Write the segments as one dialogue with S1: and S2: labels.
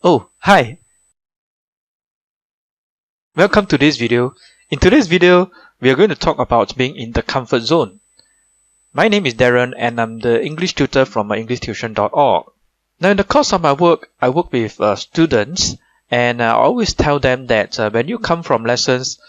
S1: Oh, hi! Welcome to this video. In today's video, we are going to talk about being in the comfort zone. My name is Darren and I'm the English tutor from EnglishTuition.org. Now in the course of my work, I work with students and I always tell them that when you come from lessons,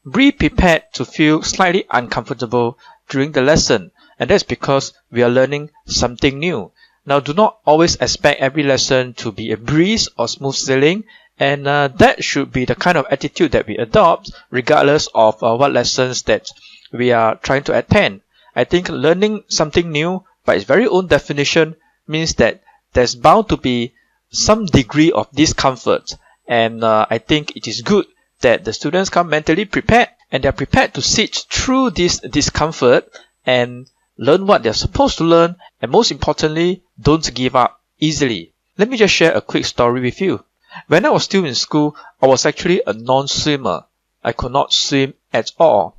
S1: be prepared to feel slightly uncomfortable during the lesson, and that's because we are learning something new. Now do not always expect every lesson to be a breeze or smooth sailing, and that should be the kind of attitude that we adopt regardless of what lessons that we are trying to attend. I think learning something new by its very own definition means that there's bound to be some degree of discomfort, and I think it is good that the students come mentally prepared and they're prepared to sit through this discomfort and learn what they're supposed to learn, and most importantly, don't give up easily. Let me just share a quick story with you. When I was still in school, I was actually a non-swimmer. I could not swim at all.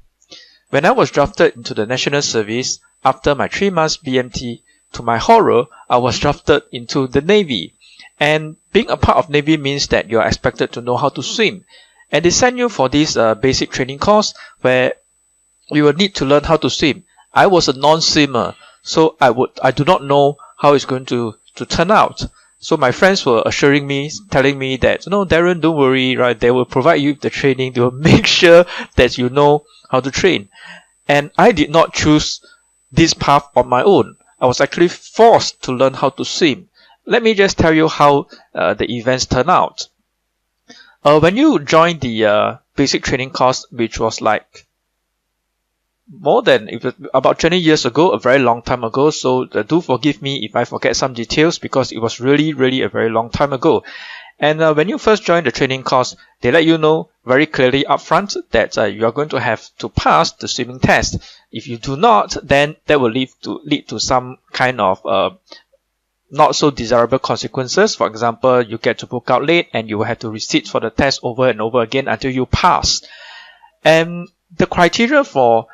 S1: When I was drafted into the National Service after my 3 months BMT, to my horror, I was drafted into the Navy. And being a part of Navy means that you are expected to know how to swim. And they send you for this basic training course where you will need to learn how to swim. I was a non-swimmer, so I do not know how it's going to turn out. So my friends were assuring me, telling me that, no, Darren, don't worry, right? They will provide you with the training. They will make sure that you know how to train. And I did not choose this path on my own. I was actually forced to learn how to swim. Let me just tell you how the events turned out. When you join the basic training course, which was like about 20 years ago, a very long time ago, so do forgive me if I forget some details because it was really a very long time ago. And when you first join the training course, they let you know very clearly upfront that you are going to have to pass the swimming test. If you do not, then that will lead to some kind of not so desirable consequences. For example, you get to book out late and you will have to resit for the test over and over again until you pass. And the criteria for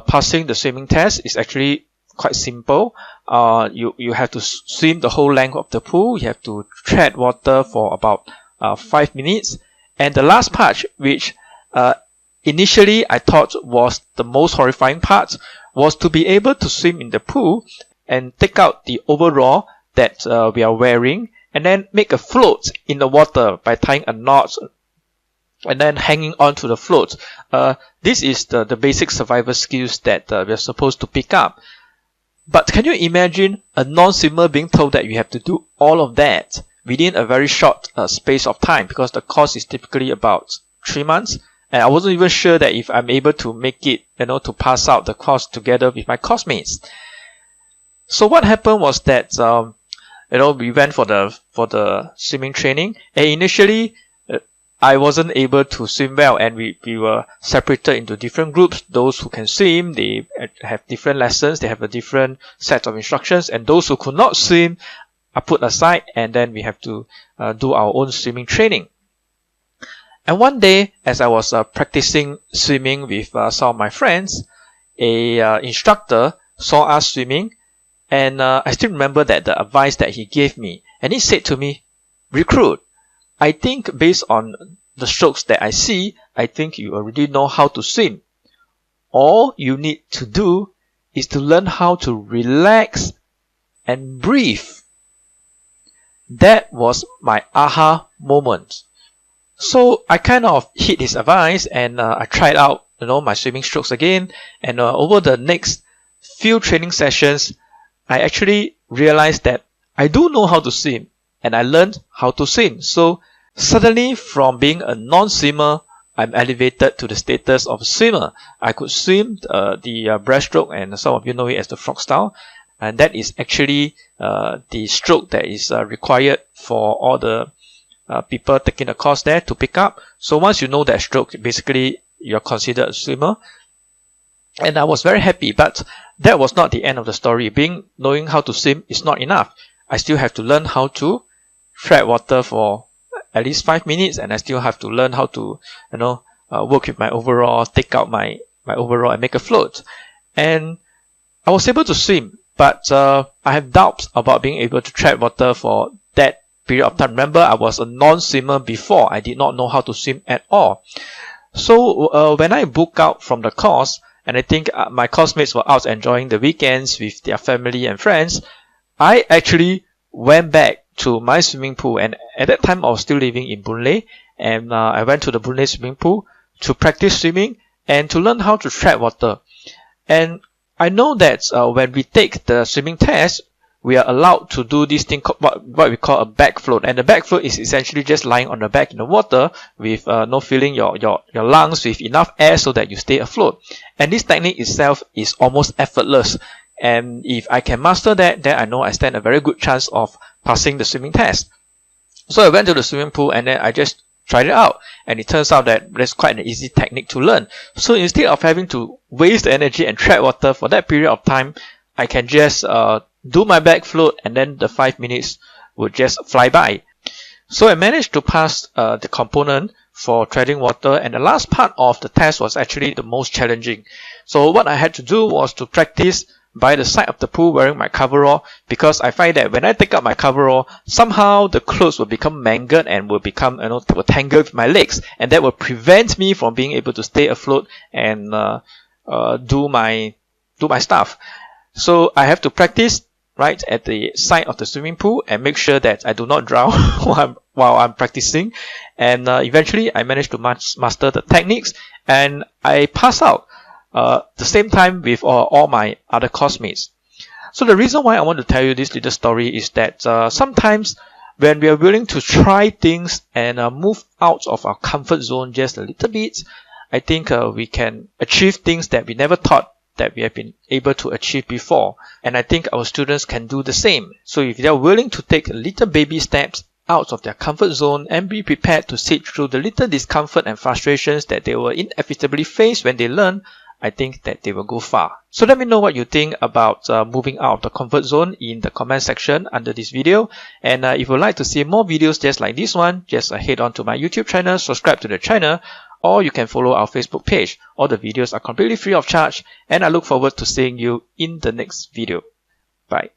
S1: passing the swimming test is actually quite simple. You have to swim the whole length of the pool. You have to tread water for about 5 minutes. And the last part, which initially I thought was the most horrifying part, was to be able to swim in the pool and take out the overall that we are wearing and then make a float in the water by tying a knot and then hanging onto the float. This is the basic survival skills that we are supposed to pick up. But can you imagine a non-swimmer being told that you have to do all of that within a very short space of time, because the course is typically about 3 months, and I wasn't even sure that if I'm able to make it, to pass out the course together with my classmates. So what happened was that we went for the swimming training, and initially I wasn't able to swim well, and we were separated into different groups. Those who can swim, they have different lessons, they have a different set of instructions, and those who could not swim are put aside, and then we have to do our own swimming training. And one day, as I was practicing swimming with some of my friends, a instructor saw us swimming, and I still remember that the advice that he gave me, and he said to me, "Recruit, I think based on the strokes that I see, I think you already know how to swim. All you need to do is to learn how to relax and breathe." That was my aha moment. So I kind of hit his advice and I tried out, my swimming strokes again. And over the next few training sessions, I actually realized that I do know how to swim. And I learned how to swim. So suddenly, from being a non-swimmer, I'm elevated to the status of a swimmer. I could swim the breaststroke, and some of you know it as the frog style. And that is actually the stroke that is required for all the people taking the course there to pick up. So once you know that stroke, basically you're considered a swimmer. And I was very happy, but that was not the end of the story. Knowing how to swim is not enough. I still have to learn how to tread water for at least 5 minutes, and I still have to learn how to, work with my overall, take out my overall and make a float. And I was able to swim, but I have doubts about being able to tread water for that period of time. Remember, I was a non-swimmer before. I did not know how to swim at all. So when I booked out from the course, and I think my course mates were out enjoying the weekends with their family and friends, I actually went back to my swimming pool. And at that time, I was still living in Boon Lay, and I went to the Boon Lay swimming pool to practice swimming and to learn how to tread water. And I know that when we take the swimming test, we are allowed to do this thing called what we call a back float. And the back float is essentially just lying on the back in the water with filling your lungs with enough air so that you stay afloat. And this technique itself is almost effortless. And if I can master that, then I know I stand a very good chance of passing the swimming test. So I went to the swimming pool and then I just tried it out. And it turns out that that's quite an easy technique to learn. So instead of having to waste the energy and tread water for that period of time, I can just do my back float, and then the 5 minutes would just fly by. So I managed to pass the component for treading water, and the last part of the test was actually the most challenging. So what I had to do was to practice by the side of the pool wearing my coverall, because I find that when I take out my coverall, somehow the clothes will become mangled and will become, will tangle with my legs, and that will prevent me from being able to stay afloat and do my stuff. So I have to practice right at the side of the swimming pool and make sure that I do not drown while I'm practicing. And eventually I managed to master the techniques, and I pass out the same time with all my other course mates. So the reason why I want to tell you this little story is that sometimes when we are willing to try things and move out of our comfort zone just a little bit, I think we can achieve things that we never thought that we have been able to achieve before. And I think our students can do the same. So if they are willing to take little baby steps out of their comfort zone and be prepared to sit through the little discomfort and frustrations that they will inevitably face when they learn, I think that they will go far. So let me know what you think about moving out of the comfort zone in the comment section under this video. And if you'd like to see more videos just like this one, just head on to my YouTube channel, subscribe to the channel, or you can follow our Facebook page. All the videos are completely free of charge, and I look forward to seeing you in the next video. Bye.